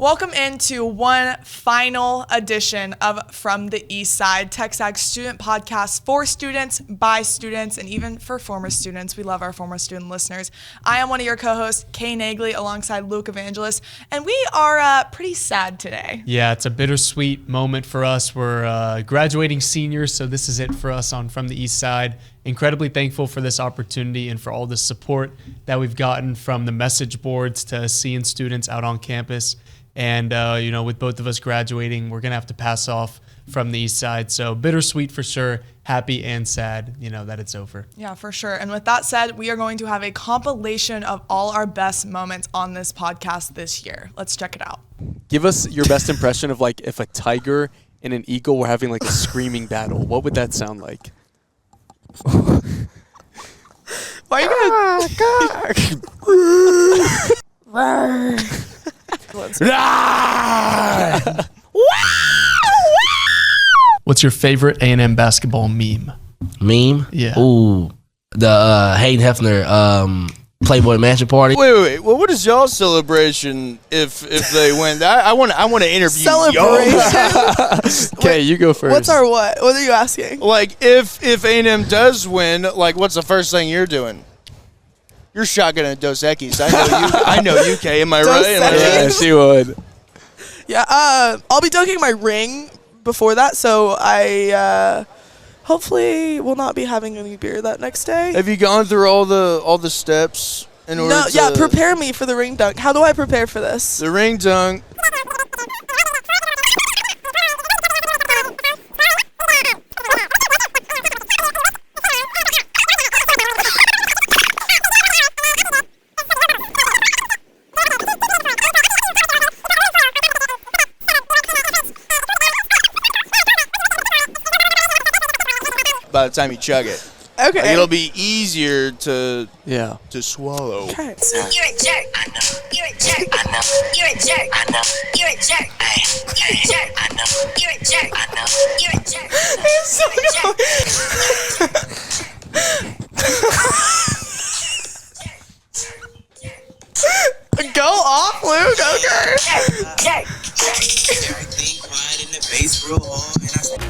Welcome into one final edition of From the East Side, TexAgs student podcast for students, by students, and even for former students. We love our former student listeners. I am one of your co-hosts, Cade Naegeli, alongside Luke Evangelist, and we are pretty sad today. Yeah, it's a bittersweet moment for us. We're graduating seniors, so this is it for us on From the East Side. Incredibly thankful for this opportunity and for all the support that we've gotten from the message boards to seeing students out on campus. And, with both of us graduating, we're going to have to pass off from the East Side. So bittersweet for sure, happy and sad, that it's over. Yeah, for sure. And with that said, we are going to have a compilation of all our best moments on this podcast this year. Let's check it out. Give us your best impression of if a tiger and an eagle were having a screaming battle. What would that sound like? Why are you going to... What's your favorite A&M basketball meme? Meme? Yeah. Ooh, the Hayden Hefner Playboy Mansion party. Wait. Well, what is y'all's celebration if they win? I want to interview Celebration? Okay, you go first. What's our what? What are you asking? If A&M does win, what's the first thing you're doing? You're shotgunning Dos Equis. I know you, Kay. Am I Dos right? Yeah, she would. Yeah, I'll be dunking my ring before that, so I hopefully will not be having any beer that next day. Have you gone through all the steps in order to... Yeah, prepare me for the ring dunk. How do I prepare for this? The ring dunk. By the time you chug it. Okay. It'll be easier to swallow. Okay. You're a jerk. I know. You're a jerk. I know. You're a jerk. I know. You're a jerk. You're a jerk. I know. You're a jerk. I know. You're a jerk. Go off, Luke. Okay.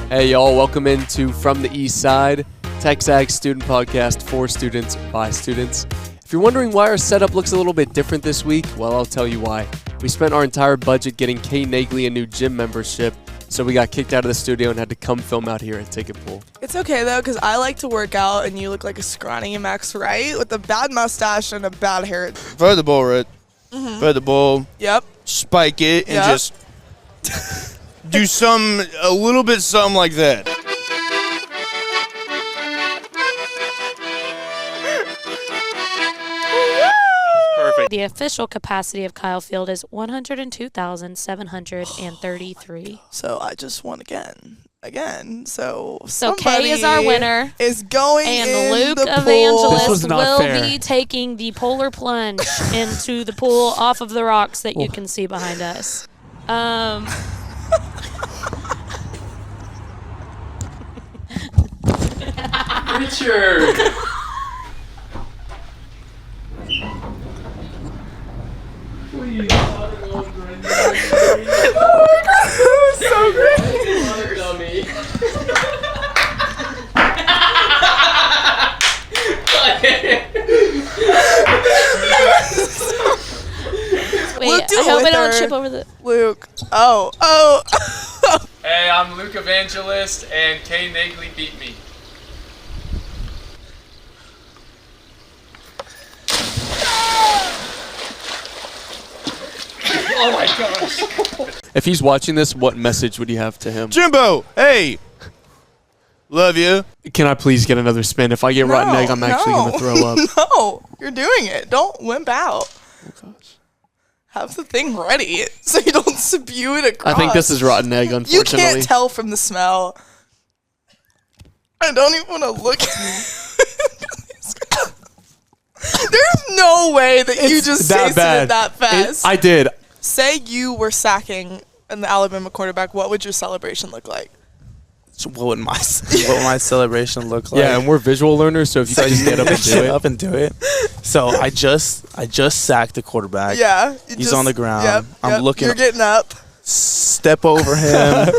Hey, y'all. Welcome into From the East Side, TexAgs student podcast for students, by students. If you're wondering why our setup looks a little bit different this week, well, I'll tell you why. We spent our entire budget getting Cade Naegeli a new gym membership, so we got kicked out of the studio and had to come film out here at Ticket Pool. It's okay, though, because I like to work out, and you look like a scrawny Max Wright with a bad mustache and a bad hair. Throw the ball, right? Mm-hmm. Throw the ball. Yep. Spike it and just do a little bit something like that. Perfect. The official capacity of Kyle Field is 102,733. So I just won again. So Kay is our winner. Is going and in Luke the pool. Evangelist This was not will fair. be taking the polar plunge into the pool off of the rocks that you can see behind us. Richard! So great. Wait, Luke, do I it hope with I don't her. trip over the... Luke. Oh. Hey, I'm Luke Evangelist, and Cade Naegeli beat me. Oh my gosh. If he's watching this, what message would you have to him? Jimbo, hey. Love you. Can I please get another spin? If I get rotten egg, I'm actually going to throw up. No, you're doing it. Don't wimp out. Oh, gosh. Have the thing ready so you don't spew it across. I think this is rotten egg, You unfortunately. can't tell from the smell. I don't even want to look at There's no way that you just tasted it that fast. I did. Say you were sacking an Alabama quarterback, what would your celebration look like? So what would my celebration look like? Yeah, and we're visual learners, so if you guys just get up and do Get it. up and do it. So I just sacked the quarterback. Yeah. He's on the ground. Yep, I'm looking. You're getting up. Step over him.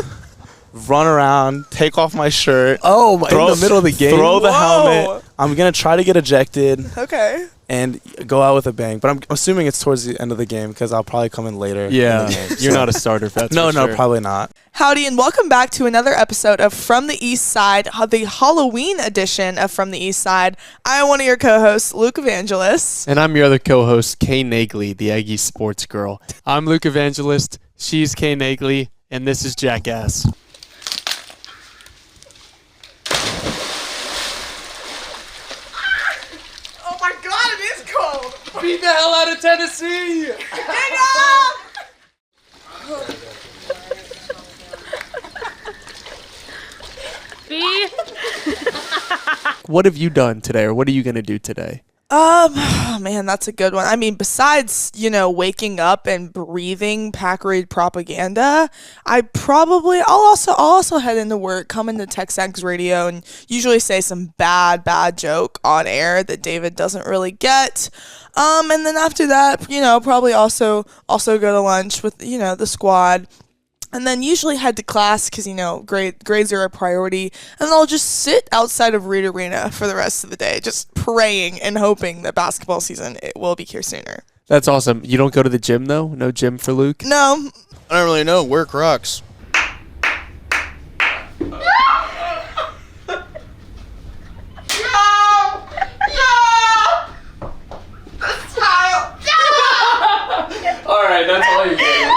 Run around. Take off my shirt. Oh, in the middle of the game? Throw the Whoa. helmet. I'm gonna try to get ejected Okay. and go out with a bang. But I'm assuming it's towards the end of the game because I'll probably come in later. Yeah, in the game, you're so. not a starter. That's No, for sure. probably not. Howdy, and welcome back to another episode of From the East Side, the Halloween edition of From the East Side. I am one of your co-hosts, Luke Evangelist. And I'm your other co-host, Cade Naegeli, the Aggie sports girl. I'm Luke Evangelist. She's Cade Naegeli, and this is Jackass. Oh my God, it is cold. Beat the hell out of Tennessee! Hang on. B. What have you done today, or what are you going to do today? Oh man, that's a good one. I mean, besides, waking up and breathing pack raid propaganda, I'll also head into work, come into TexAgs radio, and usually say some bad joke on air that David doesn't really get. And then after that, probably also go to lunch with, the squad. And then usually head to class because, grades are a priority. And then I'll just sit outside of Reed Arena for the rest of the day, just praying and hoping that basketball season will be here sooner. That's awesome. You don't go to the gym, though? No gym for Luke? No. I don't really know. Work rocks. All right, that's all you're getting.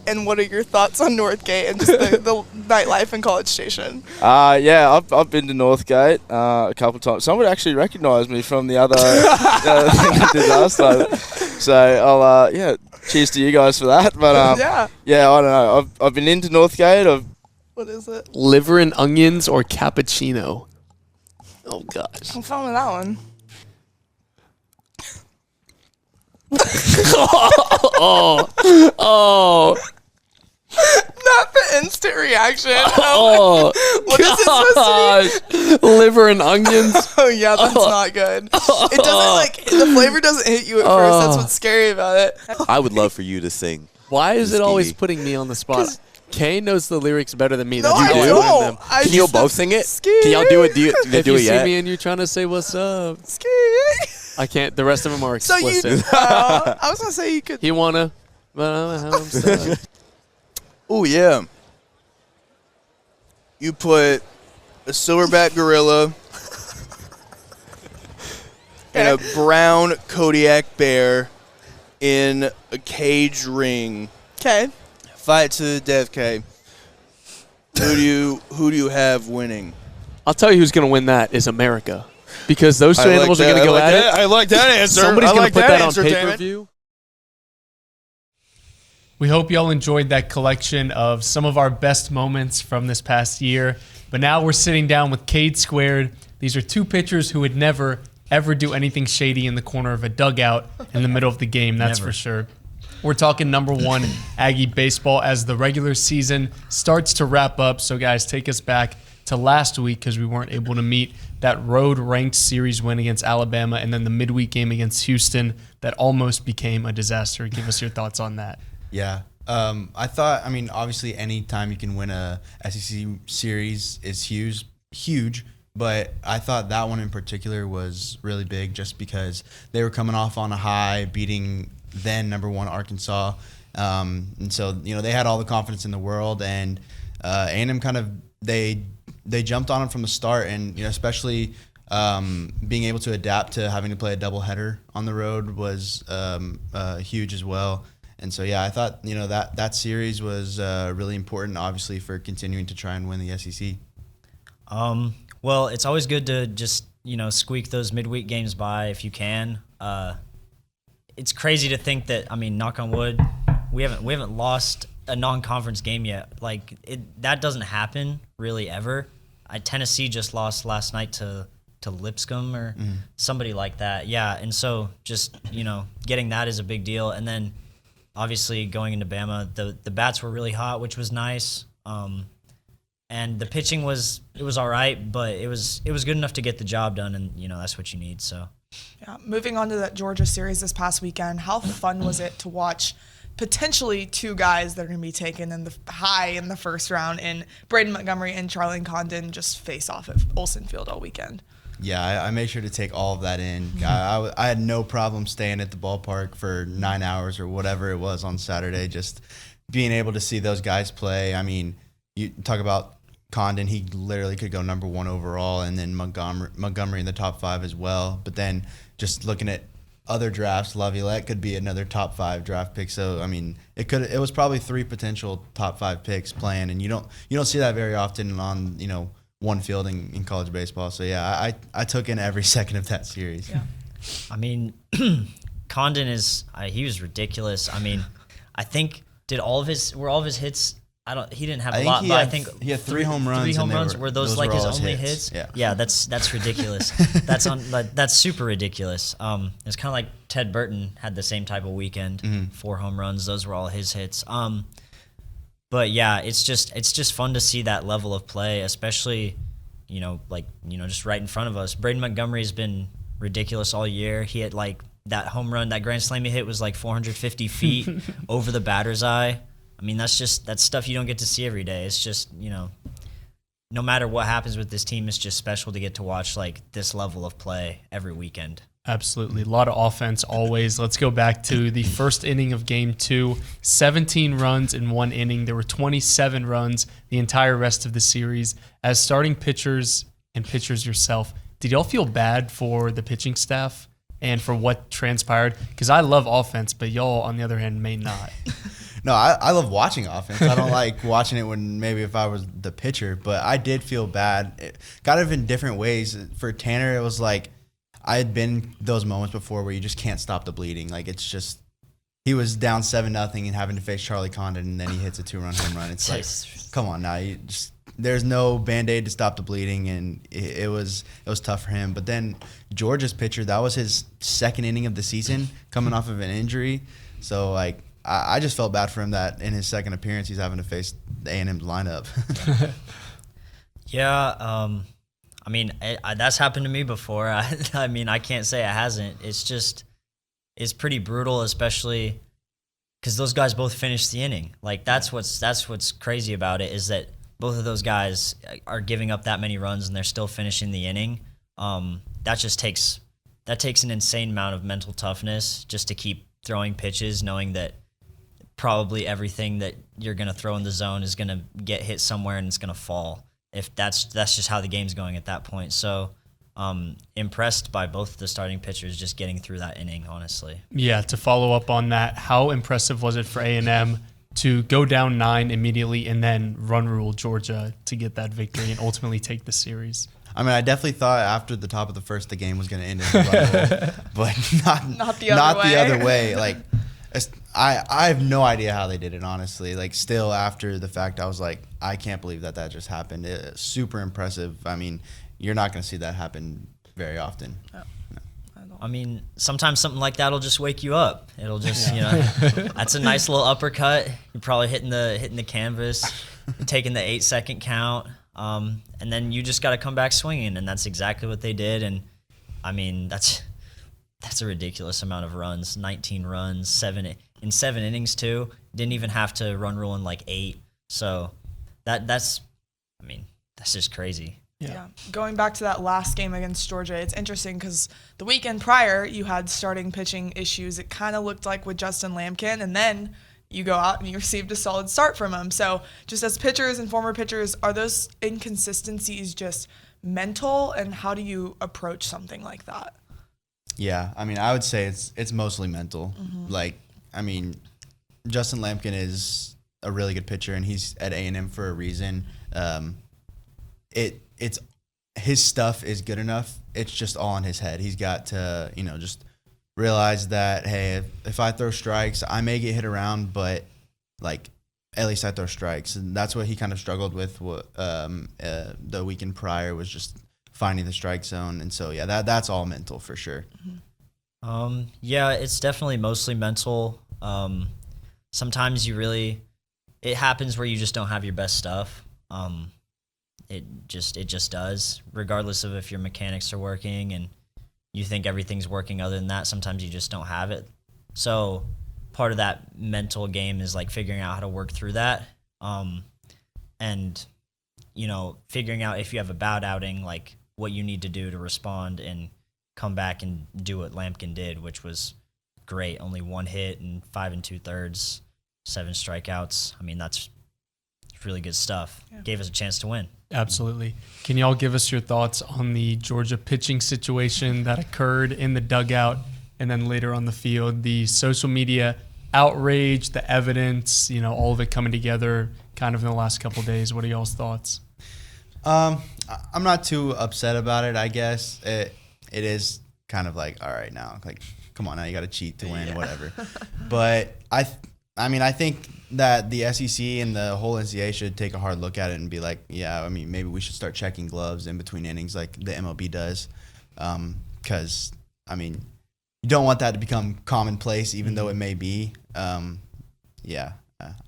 And what are your thoughts on Northgate and just the nightlife in College Station? Yeah, I've been to Northgate a couple of times. Someone actually recognised me from the other thing I did last time. So I'll cheers to you guys for that. But yeah, I don't know. I've been into Northgate. What is it? Liver and onions or cappuccino? Oh gosh. I'm fine with that one. Oh. Not the instant reaction. Oh. What is it supposed to be? Liver and onions. Oh yeah, that's not good. It doesn't the flavor doesn't hit you at first. That's what's scary about it. I would love for you to sing. Why is it Ski. always putting me on the spot? Kay knows the lyrics better than me. No, That's I how I don't. learn them. Can you both sing it? Ski. Can y'all do it? Do you If do you it see yet? me and you're trying to say what's up, Ski. I can't. The rest of them are So explicit. I was gonna say you could. He wanna, but I'm stuck. Oh, yeah. You put a silverback gorilla and a brown Kodiak bear in a cage ring. Okay. Fight to the death, K. Who do you have winning? I'll tell you who's gonna win. That is America, because those two animals are gonna go at it. I like that answer. Somebody's I gonna like put that on answer, damn it. pay-per-view. We hope y'all enjoyed that collection of some of our best moments from this past year. But now we're sitting down with Cade Squared. These are two pitchers who would never, ever do anything shady in the corner of a dugout in the middle of the game, that's for sure. We're talking number one Aggie baseball as the regular season starts to wrap up. So, guys, take us back to last week because we weren't able to meet that road-ranked series win against Alabama and then the midweek game against Houston that almost became a disaster. Give us your thoughts on that. Yeah. I mean, obviously any time you can win a SEC series is huge, but I thought that one in particular was really big just because they were coming off on a high, beating then number one Arkansas. And so, they had all the confidence in the world, and A&M kind of, they jumped on them from the start, and, especially being able to adapt to having to play a doubleheader on the road was huge as well. And so, yeah, I thought, that series was really important, obviously, for continuing to try and win the SEC. Well, it's always good to just, squeak those midweek games by if you can. It's crazy to think that, I mean, knock on wood, we haven't lost a non-conference game yet. Like, that doesn't happen really ever. Tennessee just lost last night to Lipscomb or somebody like that. Yeah, and so just, getting that is a big deal. And then, obviously, going into Bama, the bats were really hot, which was nice. And the pitching was all right, but it was good enough to get the job done, and that's what you need. So, yeah. Moving on to that Georgia series this past weekend, how fun was it to watch potentially two guys that are going to be taken in the high in the first round in Braden Montgomery and Charlie Condon just face off at Olsen Field all weekend? Yeah, I made sure to take all of that in. I had no problem staying at the ballpark for 9 hours or whatever it was on Saturday, just being able to see those guys play. I mean, you talk about Condon, he literally could go number 1 overall, and then Montgomery in the top 5 as well. But then just looking at other drafts, Laviolette could be another top 5 draft pick. So I mean, it was probably 3 potential top 5 picks playing, and you don't see that very often on one field in college baseball. So yeah, I took in every second of that series. Yeah. I mean, Condon he was ridiculous. I mean, I think were all of his hits. He didn't have a lot, but I think he had 3 home runs. 3 home runs were those like his only hits? Yeah, that's ridiculous. That's super ridiculous. It's kind of like Ted Burton had the same type of weekend, 4 home runs. Those were all his hits. But yeah, it's just fun to see that level of play, especially just right in front of us. Braden Montgomery has been ridiculous all year. He had like that home run, that grand slam he hit was like 450 feet over the batter's eye. I mean, that's stuff you don't get to see every day. It's just, no matter what happens with this team, it's just special to get to watch like this level of play every weekend. Absolutely. A lot of offense always. Let's go back to the first inning of game 2. 17 runs in 1 inning. There were 27 runs the entire rest of the series. As starting pitchers and pitchers yourself, did y'all feel bad for the pitching staff and for what transpired? Because I love offense, but y'all, on the other hand, may not. No, I love watching offense. I don't like watching it when maybe if I was the pitcher, but I did feel bad. Kind of in different ways. For Tanner, it was like I had been those moments before where you just can't stop the bleeding. Like it's just he was down 7-0 and having to face Charlie Condon, and then he hits a 2-run home run. It's like, come on now, there's no Band-Aid to stop the bleeding, and it was tough for him. But then Georgia's pitcher, that was his second inning of the season, coming off of an injury. So like I just felt bad for him that in his second appearance he's having to face the A&M lineup. Yeah, I mean that's happened to me before. I mean I can't say it hasn't. It's pretty brutal, especially because those guys both finished the inning. Like that's what's crazy about it is that both of those guys are giving up that many runs and they're still finishing the inning. That takes an insane amount of mental toughness just to keep throwing pitches, knowing that probably everything that you're going to throw in the zone is going to get hit somewhere and it's going to fall. If that's just how the game's going at that point. So impressed by both the starting pitchers just getting through that inning, honestly. Yeah, to follow up on that, how impressive was it for A&M to go down 9 immediately and then run rule Georgia to get that victory and ultimately take the series? I mean, I definitely thought after the top of the first, the game was going to end in a run rule, but not the other way. Like, I have no idea how they did it, honestly. Like, still after the fact, I was like, I can't believe that just happened. It's super impressive. I mean, you're not going to see that happen very often. Oh. No. I mean, sometimes something like that will just wake you up. It'll just, that's a nice little uppercut. You're probably hitting the canvas, taking the 8-second count, and then you just got to come back swinging, and that's exactly what they did. And I mean, that's a ridiculous amount of runs. 19 runs, in 7 innings too. Didn't even have to run rule in like 8. So that's just crazy. Yeah. Going back to that last game against Georgia, it's interesting because the weekend prior, you had starting pitching issues. It kind of looked like with Justin Lampkin, and then you go out and you received a solid start from him. So just as pitchers and former pitchers, are those inconsistencies just mental, and how do you approach something like that? Yeah, I mean, I would say it's mostly mental. Mm-hmm. Like, I mean, Justin Lampkin is a really good pitcher, and he's at A&M for a reason. It's his stuff is good enough. It's just all in his head. He's got to, just realize that, hey, if I throw strikes, I may get hit around, but like at least I throw strikes. And that's what he kind of struggled with. The weekend prior was just finding the strike zone. And so, yeah, that's all mental for sure. Mm-hmm. Yeah, it's definitely mostly mental. Sometimes it happens where you just don't have your best stuff. it just does, regardless of if your mechanics are working and you think everything's working. Other than that, sometimes you just don't have it. So part of that mental game is like figuring out how to work through that, and figuring out if you have a bad outing, like what you need to do to respond and come back and do what Lampkin did, which was great. Only 1 hit and 5 2/3, 7 strikeouts. I mean, that's really good stuff. Yeah. Gave us a chance to win. Absolutely. Can y'all give us your thoughts on the Georgia pitching situation that occurred in the dugout and then later on the field? The social media outrage, the evidence, all of it coming together kind of in the last couple of days. What are y'all's thoughts? I'm not too upset about it, I guess. It is kind of like, all right, now, like, come on, now you got to cheat to win, whatever. But I think that the SEC and the whole NCAA should take a hard look at it and be like, maybe we should start checking gloves in between innings like the MLB does. Because, you don't want that to become commonplace, even though it may be. I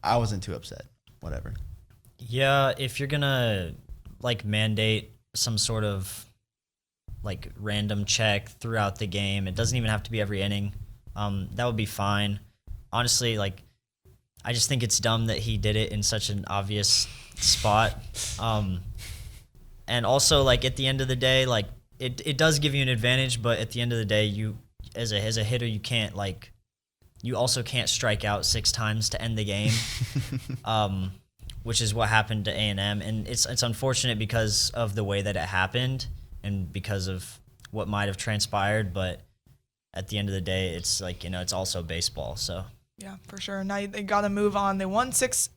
wasn't too upset. Whatever. Yeah, if you're going to, mandate some sort of random check throughout the game. It doesn't even have to be every inning. That would be fine. Honestly, I just think it's dumb that he did it in such an obvious spot. And also, at the end of the day, it does give you an advantage, but at the end of the day, you as a hitter, you can't you also can't strike out 6 times to end the game. Which is what happened to A&M, and it's unfortunate because of the way that it happened and because of what might have transpired, but at the end of the day, it's it's also baseball, so. Yeah, for sure. Now they got to move on. They won six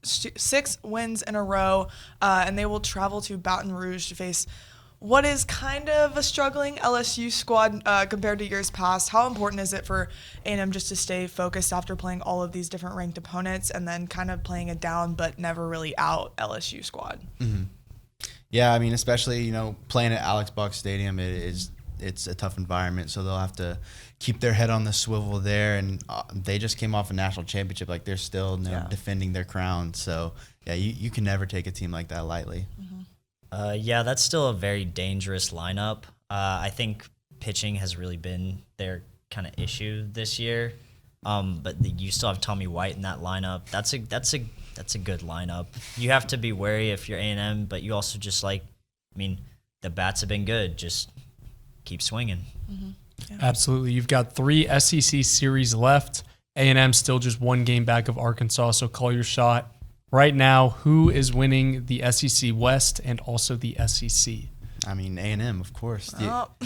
wins in a row, and they will travel to Baton Rouge to face what is kind of a struggling LSU squad compared to years past. How important is it for A&M just to stay focused after playing all of these different ranked opponents and then kind of playing a down but never really out LSU squad? Mm-hmm. Yeah, especially, playing at Alex Box Stadium, it's a tough environment, so they'll have to keep their head on the swivel there, and they just came off a national championship. They're still defending their crown, so yeah, you can never take a team like that lightly. Mm-hmm. That's still a very dangerous lineup. I think pitching has really been their kind of issue this year. But you still have Tommy White in that lineup. That's a good lineup. You have to be wary if you're A&M, but you also just the bats have been good. Just keep swinging. Mm-hmm. Yeah. Absolutely. You've got 3 SEC series left. A&M still just 1 game back of Arkansas, so call your shot. Right now, who is winning the SEC West and also the SEC? A&M, of course.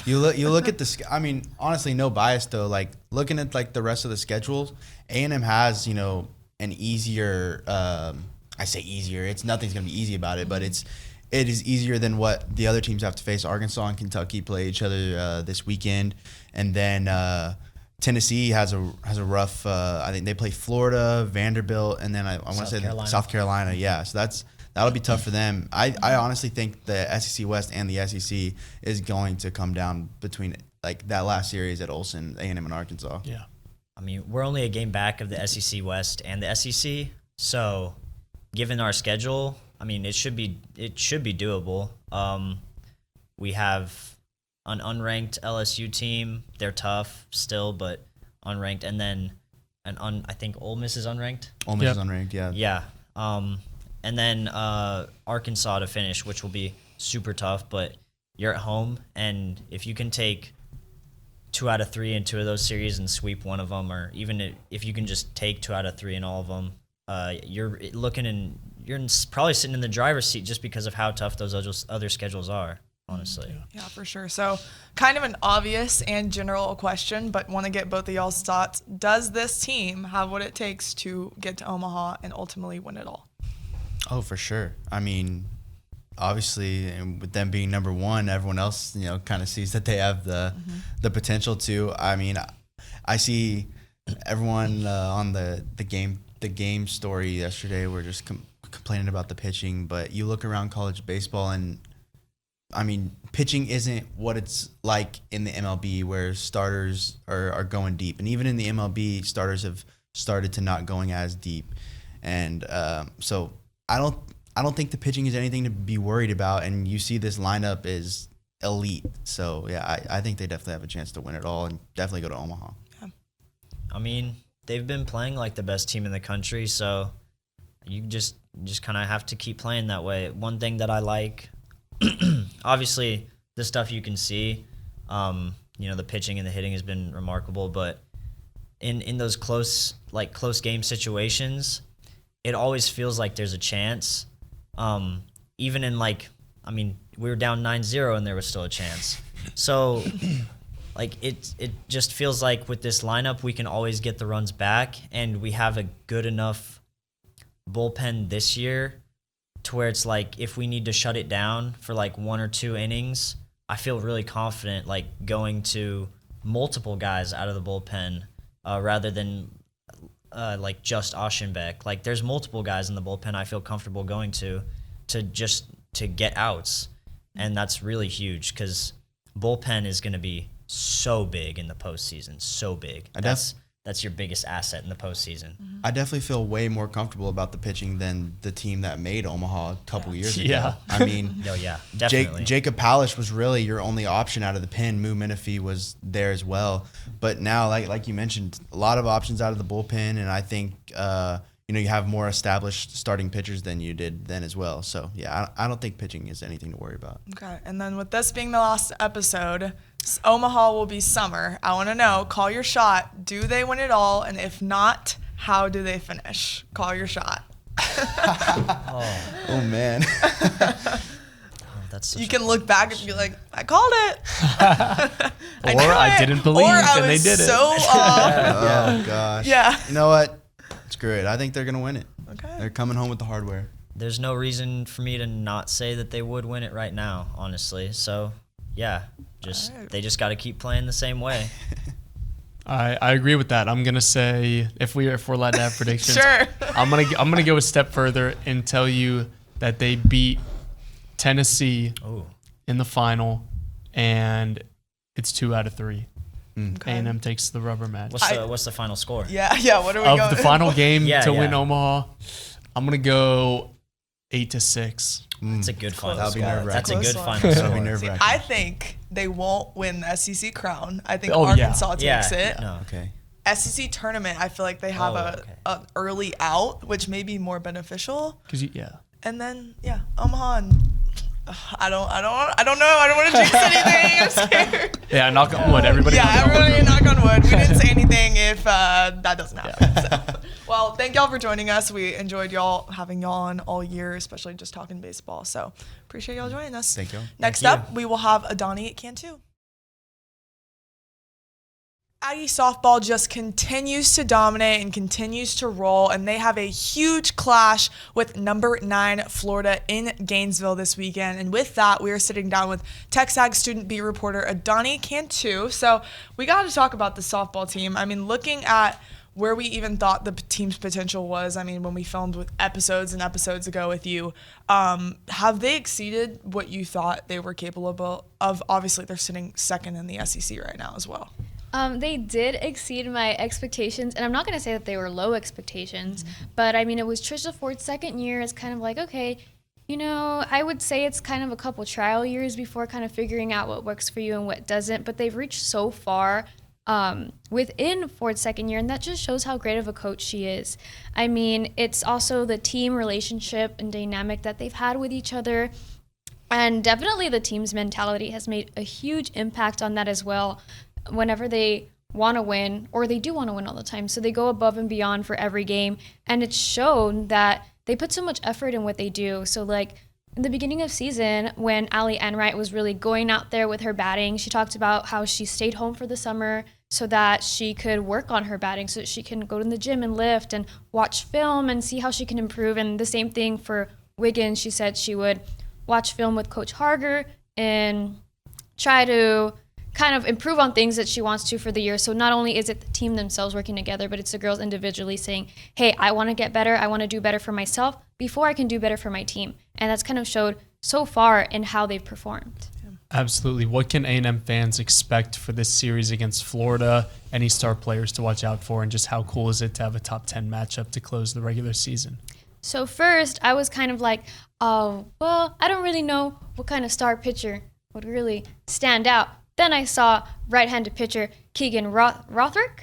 You look at the. Honestly, no bias though. Looking at the rest of the schedules, A&M has an easier. I say easier. Nothing's gonna be easy about it, but it is easier than what the other teams have to face. Arkansas and Kentucky play each other this weekend, and then Tennessee has a rough. I think they play Florida, Vanderbilt, and then I want to say South Carolina. Yeah, so that'll be tough for them. I honestly think the SEC West and the SEC is going to come down between that last series at Olsen, A&M, and Arkansas. Yeah, we're only a game back of the SEC West and the SEC, so given our schedule, it should be doable. We have an unranked LSU team. They're tough still, but unranked. And then I think Ole Miss is unranked. Ole Miss is unranked, yeah. Yeah. And then Arkansas to finish, which will be super tough, but you're at home, and if you can take 2 out of 3 in 2 of those series and sweep one of them, or even if you can just take 2 out of 3 in all of them, you're probably sitting in the driver's seat just because of how tough those other schedules are. Honestly. Yeah, for sure. So kind of an obvious and general question, but want to get both of y'all's thoughts. Does this team have what it takes to get to Omaha and ultimately win it all? Oh, for sure. Obviously, and with them being number 1, everyone else, kind of sees that they have the potential to. I see everyone on the game story yesterday were just complaining about the pitching, but you look around college baseball and pitching isn't what it's like in the MLB where starters are going deep. And even in the MLB, starters have started to not going as deep. And so I I don't think the pitching is anything to be worried about, and you see this lineup is elite. So yeah, I think they definitely have a chance to win it all and definitely go to Omaha. Yeah. I mean, they've been playing like the best team in the country, so you just kind of have to keep playing that way. One thing that I like, obviously, the stuff you can see, the pitching and the hitting has been remarkable, but in those close game situations, it always feels like there's a chance. Even in we were down 9-0 and there was still a chance. So it just feels like with this lineup we can always get the runs back, and we have a good enough bullpen this year to where it's like if we need to shut it down for like 1 or 2 innings, I feel really confident going to multiple guys out of the bullpen rather than just Aschenbeck. There's multiple guys in the bullpen I feel comfortable going to get outs, and that's really huge because bullpen is going to be so big in the postseason, so big. That's your biggest asset in the postseason. Mm-hmm. I definitely feel way more comfortable about the pitching than the team that made Omaha a couple years ago. Yeah. I mean, no, yeah, definitely. Jacob Palish was really your only option out of the pen. Moo Menifee was there as well. But now, like you mentioned, a lot of options out of the bullpen, and I think you have more established starting pitchers than you did then as well. So, yeah, I don't think pitching is anything to worry about. Okay, and then with this being the last episode, Omaha will be summer. I want to know, call your shot. Do they win it all? And if not, how do they finish? Call your shot. Oh man. That's you can look back and be like, I called it. I didn't believe, and they did it. So off. Oh gosh. Yeah. You know what? Screw it. I think they're gonna win it. Okay. They're coming home with the hardware. There's no reason for me to not say that they would win it right now, honestly. So, yeah, they just got to keep playing the same way. I agree with that. I'm gonna say if we're allowed to have predictions, Sure. I'm gonna go a step further and tell you that they beat Tennessee in the final, and it's 2 out of 3. Okay. A&M takes the rubber match. What's the final score? Yeah. What are we of going? the final game Yeah, to yeah. win Omaha? I'm gonna go 8-6. That's a good final That'll be score. nerve-wracking. That's a good Close final one. That'll be score. nerve-wracking. I think they won't win the SEC crown. I think Oh, yeah. Arkansas takes it. No. Okay. SEC tournament, I feel like they have an early out, which may be more beneficial. And then Omaha and I don't know. I don't want to jinx anything. I'm scared. Yeah, knock on wood. Everybody. Everybody knock on wood. We didn't say anything if that doesn't happen. So. Well, thank y'all for joining us. We enjoyed having y'all on all year, especially just talking baseball. So appreciate y'all joining us. Thank you. Next up, we will have Idani at Cantu. Aggie softball just continues to dominate and continues to roll, and they have a huge clash with number 9 Florida in Gainesville this weekend. And with that, we are sitting down with TexAgs student beat reporter Idani Cantu. So we got to talk about the softball team. I mean, looking at where we even thought the team's potential was, I mean, when we filmed with episodes and episodes ago with you, have they exceeded what you thought they were capable of? Obviously, they're sitting second in the SEC right now as well. They did exceed my expectations, and I'm not going to say that they were low expectations, but I mean, it was Trisha Ford's second year. It's kind of like, okay, I would say it's kind of a couple trial years before kind of figuring out what works for you and what doesn't, but they've reached so far within Ford's second year, and that just shows how great of a coach she is. I mean, it's also the team relationship and dynamic that they've had with each other, and definitely the team's mentality has made a huge impact on that as well. Whenever they want to win, or they do want to win all the time, so they go above and beyond for every game, and it's shown that they put so much effort in what they do. So like in the beginning of season, when Allie Enright was really going out there with her batting, she talked about how she stayed home for the summer so that she could work on her batting, so that she can go to the gym and lift and watch film and see how she can improve. And the same thing for Wiggins. She said she would watch film with Coach Harger and try to kind of improve on things that she wants to for the year. So not only is it the team themselves working together, but it's the girls individually saying, hey, I want to get better. I want to do better for myself before I can do better for my team. And that's kind of showed so far in how they've performed. Absolutely. What can A&M fans expect for this series against Florida? Any star players to watch out for? And just how cool is it to have a top 10 matchup to close the regular season? So first, I was kind of like, oh, well, I don't really know what kind of star pitcher would really stand out. Then I saw right-handed pitcher Keegan Rothrick.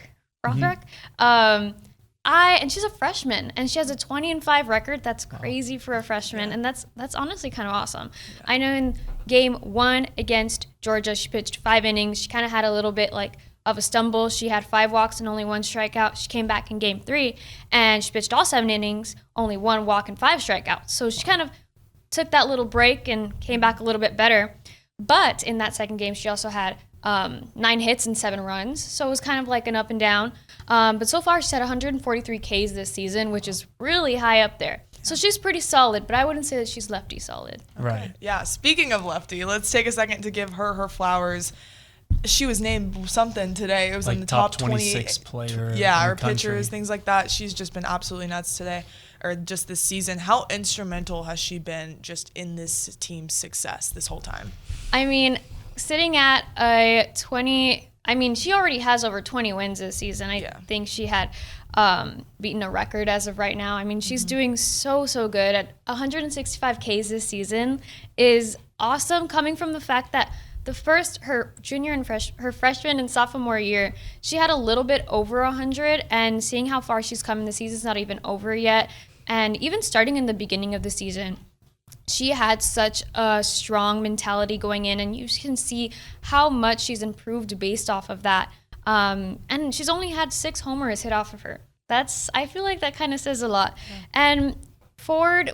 And she's a freshman, and she has a 20-5 record. That's crazy for a freshman, and that's honestly kind of awesome. I know in game 1 against Georgia, she pitched 5 innings. She kind of had a little bit like of a stumble. She had 5 walks and only 1 strikeout. She came back in game 3, and she pitched all 7 innings, only 1 walk and 5 strikeouts. So she kind of took that little break and came back a little bit better. But in that second game, she also had 9 hits and 7 runs. So it was kind of like an up and down. But so far, she's had 143 Ks this season, which is really high up there. So she's pretty solid, but I wouldn't say that she's lefty solid. Right. Yeah, speaking of lefty, let's take a second to give her flowers. She was named something today. It was like in the top 26 player. Yeah, in or the country. pitchers, things like that. She's just been absolutely nuts today, or just this season. How instrumental has she been just in this team's success this whole time? I mean, sitting at a 20, I mean, she already has over 20 wins this season. I think she had beaten a record as of right now. I mean, she's doing so good. At 165 Ks this season is awesome, coming from the fact that her junior and her freshman and sophomore year, she had a little bit over 100, and seeing how far she's come in the season's not even over yet. And even starting in the beginning of the season, she had such a strong mentality going in, and you can see how much she's improved based off of that. And she's only had 6 homers hit off of her. I feel like that kind of says a lot. Yeah. And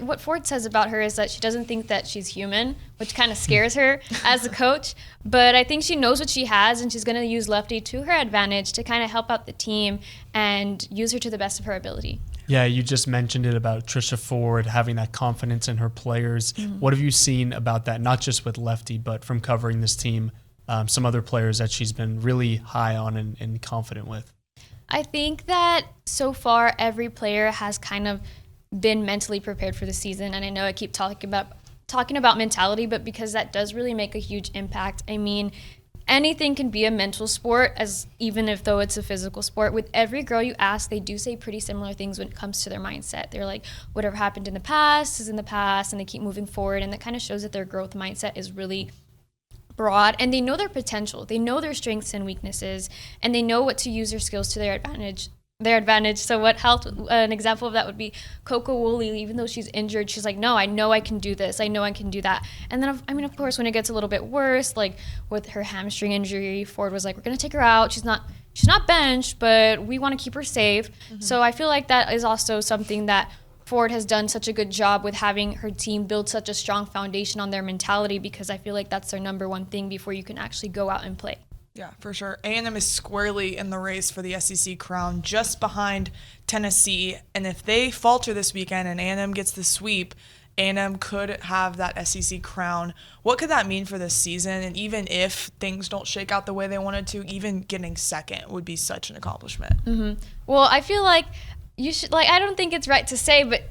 what Ford says about her is that she doesn't think that she's human, which kind of scares her as a coach. But I think she knows what she has, and she's going to use lefty to her advantage to kind of help out the team and use her to the best of her ability. Yeah, you just mentioned it about Trisha Ford having that confidence in her players. Mm-hmm. What have you seen about that, not just with lefty, but from covering this team, some other players that she's been really high on and confident with? I think that so far every player has kind of been mentally prepared for the season. And I know I keep talking about mentality, but because that does really make a huge impact. I mean, anything can be a mental sport, even if though it's a physical sport. With every girl you ask, they do say pretty similar things when it comes to their mindset. They're like, whatever happened in the past is in the past, and they keep moving forward. And that kind of shows that their growth mindset is really broad, and they know their potential. They know their strengths and weaknesses, and they know what to use their skills to their advantage. So what helped, an example of that would be Coco Woolley. Even though she's injured, she's like, no, I know I can do this. I know I can do that. And then, of course, when it gets a little bit worse, like with her hamstring injury, Ford was like, we're going to take her out. She's not benched, but we want to keep her safe. Mm-hmm. So I feel like that is also something that Ford has done such a good job with, having her team build such a strong foundation on their mentality, because I feel like that's their number one thing before you can actually go out and play. Yeah, for sure. A&M is squarely in the race for the SEC crown, just behind Tennessee. And if they falter this weekend and A&M gets the sweep, A&M could have that SEC crown. What could that mean for this season? And even if things don't shake out the way they wanted to, even getting second would be such an accomplishment. Mm-hmm. Well, I feel like you should, I don't think it's right to say, but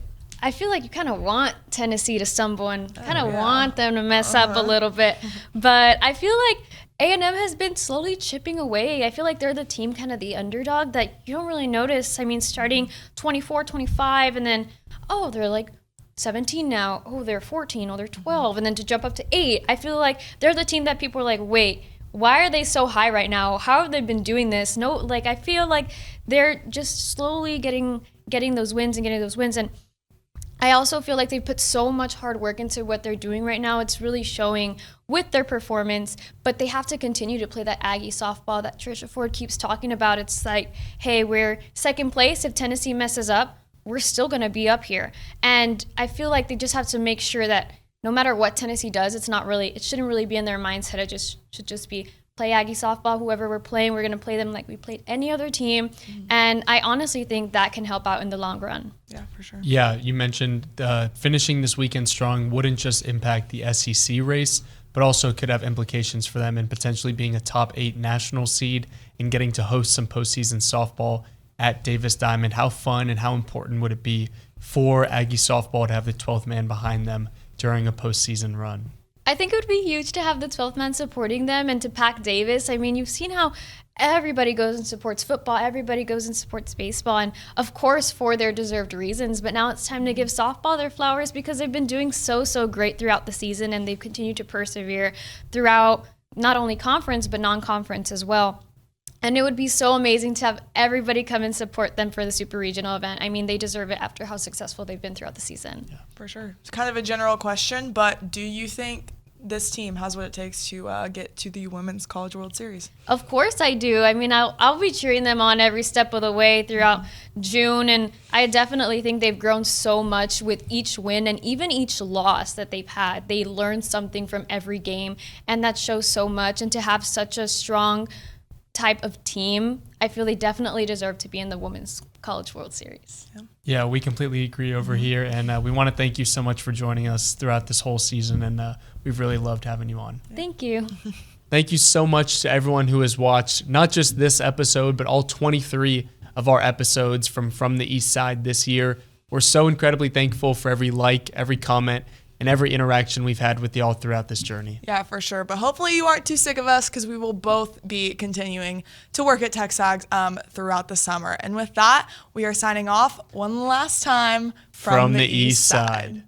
I feel like you kind of want Tennessee to stumble and kind of want them to mess up a little bit. But I feel like A&M has been slowly chipping away. I feel like they're the team, kind of the underdog, that you don't really notice. I mean, starting 24, 25, and then, they're like 17 now. They're 14. They're 12. And then to jump up to 8, I feel like they're the team that people are like, wait, why are they so high right now? How have they been doing this? I feel like they're just slowly getting those wins. And I also feel like they put so much hard work into what they're doing right now. It's really showing with their performance, but they have to continue to play that Aggie softball that Trisha Ford keeps talking about. It's like, hey, we're second place. If Tennessee messes up, we're still going to be up here. And I feel like they just have to make sure that no matter what Tennessee does, it shouldn't really be in their mindset. It should just be play Aggie softball. Whoever we're playing, we're going to play them like we played any other team. Mm-hmm. And I honestly think that can help out in the long run. Yeah, for sure. Yeah, you mentioned finishing this weekend strong wouldn't just impact the SEC race, but also could have implications for them in potentially being a top 8 national seed and getting to host some postseason softball at Davis Diamond. How fun and how important would it be for Aggie softball to have the 12th man behind them during a postseason run? I think it would be huge to have the 12th man supporting them and to pack Davis. I mean, you've seen how everybody goes and supports football. Everybody goes and supports baseball. And of course, for their deserved reasons. But now it's time to give softball their flowers because they've been doing so great throughout the season. And they've continued to persevere throughout not only conference, but non-conference as well. And it would be so amazing to have everybody come and support them for the super regional event. I mean, they deserve it after how successful they've been throughout the season. Yeah, for sure. It's kind of a general question, but do you think this team has what it takes to get to the Women's College World Series? Of course I do. I mean, I'll be cheering them on every step of the way throughout June, and I definitely think they've grown so much with each win and even each loss that they've had. They learn something from every game, and that shows so much. And to have such a strong type of team, I feel they definitely deserve to be in the Women's College World Series. Yeah, we completely agree over here, and we want to thank you so much for joining us throughout this whole season, and we've really loved having you on. Thank you. Thank you so much to everyone who has watched not just this episode, but all 23 of our episodes from the East Side this year. We're so incredibly thankful for every like, every comment, and every interaction we've had with y'all throughout this journey. Yeah, for sure. But hopefully you aren't too sick of us because we will both be continuing to work at TexAgs throughout the summer. And with that, we are signing off one last time from the East Side.